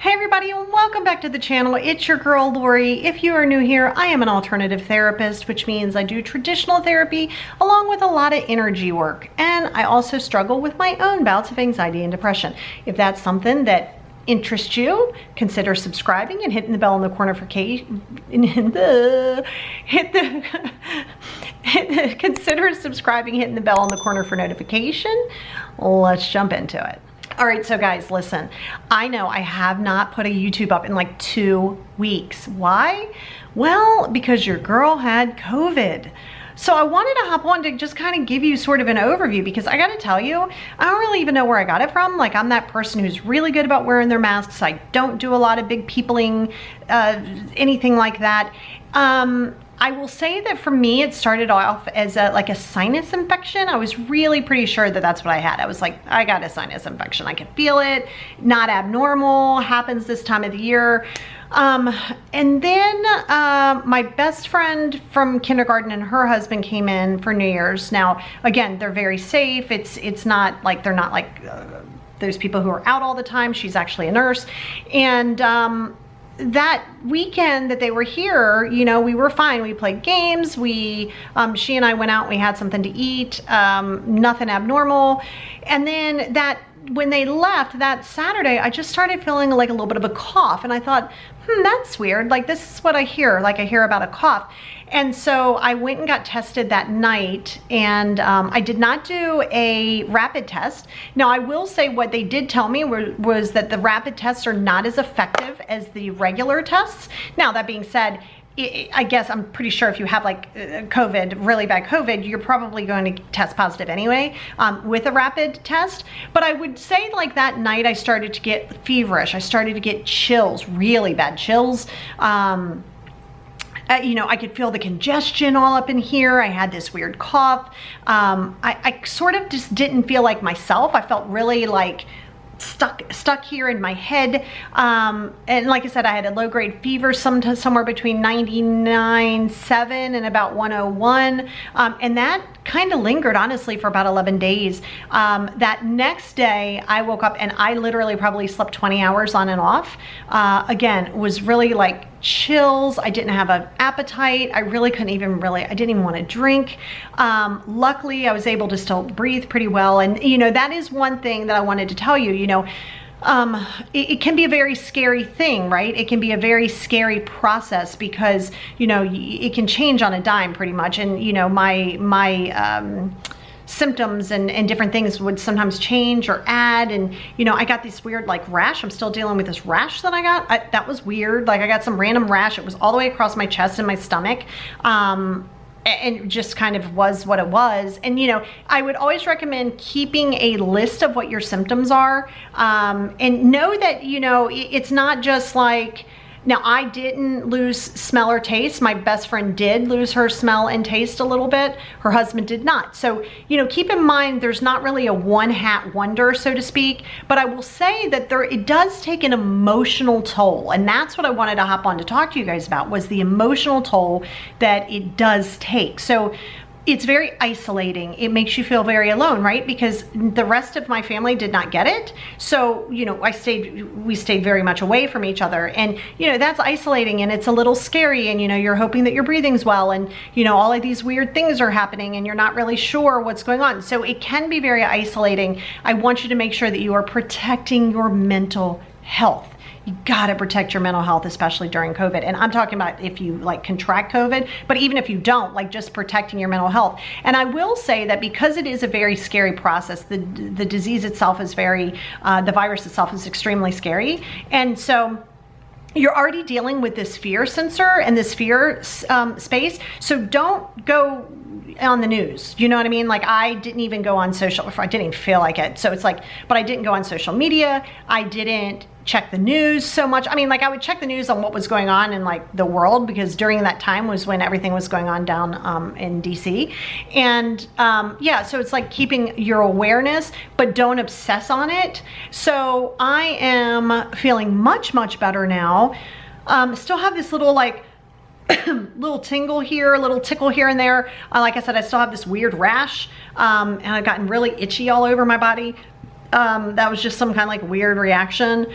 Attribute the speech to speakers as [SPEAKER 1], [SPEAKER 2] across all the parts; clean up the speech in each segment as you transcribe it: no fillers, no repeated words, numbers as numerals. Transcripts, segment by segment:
[SPEAKER 1] Hey everybody, and welcome back to the channel. It's your girl Lori. If you are new here, I am an alternative therapist, which means I do traditional therapy along with a lot of energy work. And I also struggle with my own bouts of anxiety and depression. If that's something that interests you, consider subscribing and hitting the bell in the corner for consider subscribing, hitting the bell in the corner for notification. Let's jump into it. All right, so guys, listen, I know I have not put a YouTube up in like 2 weeks. Why? Well, because your girl had COVID. So I wanted to hop on to just kind of give you sort of an overview, because I got to tell you, I don't really even know where I got it from. Like, I'm that person who's really good about wearing their masks. I don't do a lot of big peopling, anything like that. I will say that for me, it started off as like a sinus infection. I was really pretty sure that that's what I had. I was like, I got a sinus infection. I could feel it, not abnormal, happens this time of the year. And then my best friend from kindergarten and her husband came in for New Year's. Now, again, they're very safe. It's not like, they're not like those people who are out all the time. She's actually a nurse. And that weekend that they were here, you know, we were fine. We played games. She and I went out and we had something to eat, nothing abnormal. And then when they left that Saturday, I just started feeling like a little bit of a cough. And I thought, that's weird. Like, this is what I hear. Like, I hear about a cough. And so I went and got tested that night, and I did not do a rapid test. Now, I will say what they did tell me was that the rapid tests are not as effective as the regular tests. Now, that being said, I guess I'm pretty sure if you have like COVID, really bad COVID, you're probably going to test positive anyway with a rapid test. But I would say like that night I started to get feverish. I started to get chills, really bad chills. You know, I could feel the congestion all up in here. I had this weird cough. I sort of just didn't feel like myself. I felt really like stuck here in my head. And like I said, I had a low-grade fever, somewhere between 99.7 and about 101. And that kind of lingered, honestly, for about 11 days. That next day, I woke up and I literally probably slept 20 hours on and off. Again, was really like chills. I didn't have an appetite. I really couldn't even I didn't even want to drink. Luckily, I was able to still breathe pretty well. And, you know, that is one thing that I wanted to tell you, you know, it can be a very scary thing, right? It can be a very scary process because, you know, it can change on a dime pretty much. And, you know, my symptoms and different things would sometimes change or add. And, you know, I got this weird like rash. I'm still dealing with this rash that I got. That was weird. Like, I got some random rash. It was all the way across my chest and my stomach. And just kind of was what it was. And, you know, I would always recommend keeping a list of what your symptoms are. And know that, you know, it's not just like, now I didn't lose smell or taste. My best friend did lose her smell and taste a little bit. Her husband did not. So, you know, keep in mind, there's not really a one-hat wonder, so to speak. But I will say that it does take an emotional toll. And that's what I wanted to hop on to talk to you guys about, was the emotional toll that it does take. So it's very isolating. It makes you feel very alone, right? Because the rest of my family did not get it. So, you know, we stayed very much away from each other. And, you know, that's isolating and it's a little scary. And, you know, you're hoping that your breathing's well. And, you know, all of these weird things are happening and you're not really sure what's going on. So it can be very isolating. I want you to make sure that you are protecting your mental health. You gotta protect your mental health, especially during COVID. And I'm talking about if you like contract COVID, but even if you don't, like just protecting your mental health. And I will say that because it is a very scary process, the disease itself is the virus itself is extremely scary. And so you're already dealing with this fear sensor and this fear space. So don't go on the news. You know what I mean? Like, I didn't even go on I didn't even feel like it. So it's like, but I didn't go on social media. I didn't check the news so much. I mean, like, I would check the news on what was going on in like the world, because during that time was when everything was going on down in DC. And yeah, so it's like keeping your awareness, but don't obsess on it. So I am feeling much, much better now. Still have this little like little tingle here, a little tickle here and there. Like I said, I still have this weird rash, and I've gotten really itchy all over my body. That was just some kind of like weird reaction.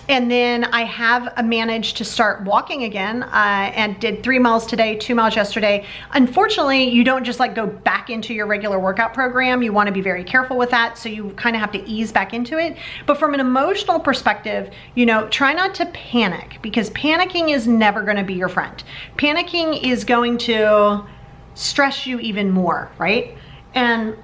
[SPEAKER 1] And then I have managed to start walking again and did 3 miles today, 2 miles yesterday. Unfortunately, you don't just like go back into your regular workout program. You want to be very careful with that. So you kind of have to ease back into it. But from an emotional perspective, you know, try not to panic, because panicking is never going to be your friend. Panicking is going to stress you even more, right? And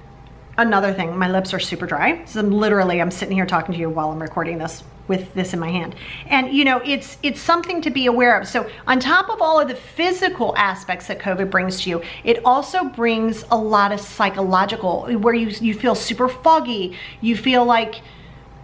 [SPEAKER 1] another thing, my lips are super dry. So I'm sitting here talking to you while I'm recording this with this in my hand. And you know, it's something to be aware of. So on top of all of the physical aspects that COVID brings to you, it also brings a lot of psychological, where you feel super foggy, you feel like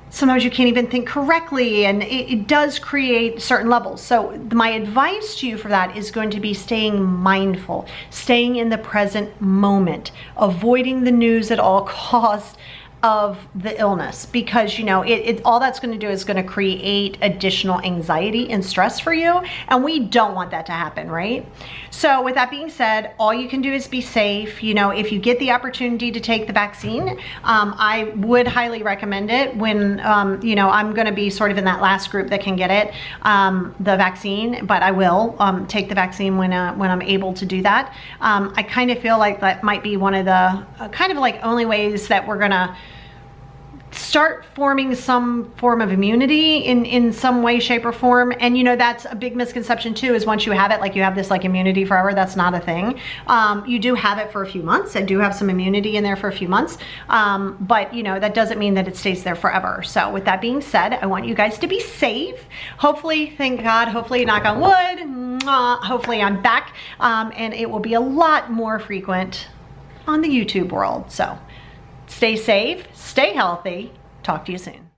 [SPEAKER 1] sometimes you can't even think correctly, and it does create certain levels. So my advice to you for that is going to be staying mindful, staying in the present moment, avoiding the news at all costs of the illness, because you know all that's going to do is going to create additional anxiety and stress for you, and we don't want that to happen, right? So with that being said, all you can do is be safe. You know, if you get the opportunity to take the vaccine, I would highly recommend it. When you know, I'm going to be sort of in that last group that can get it, the vaccine, but I will take the vaccine when I'm able to do that. I kind of feel like that might be one of the kind of like only ways that we're gonna start forming some form of immunity in some way, shape, or form. And you know, that's a big misconception too, is once you have it, like you have this like immunity forever. That's not a thing. You do have it for a few months. I do have some immunity in there for a few months. But you know, that doesn't mean that it stays there forever. So with that being said, I want you guys to be safe. Hopefully, thank God, hopefully, knock on wood, hopefully I'm back, and it will be a lot more frequent on the YouTube world. So stay safe, stay healthy. Talk to you soon.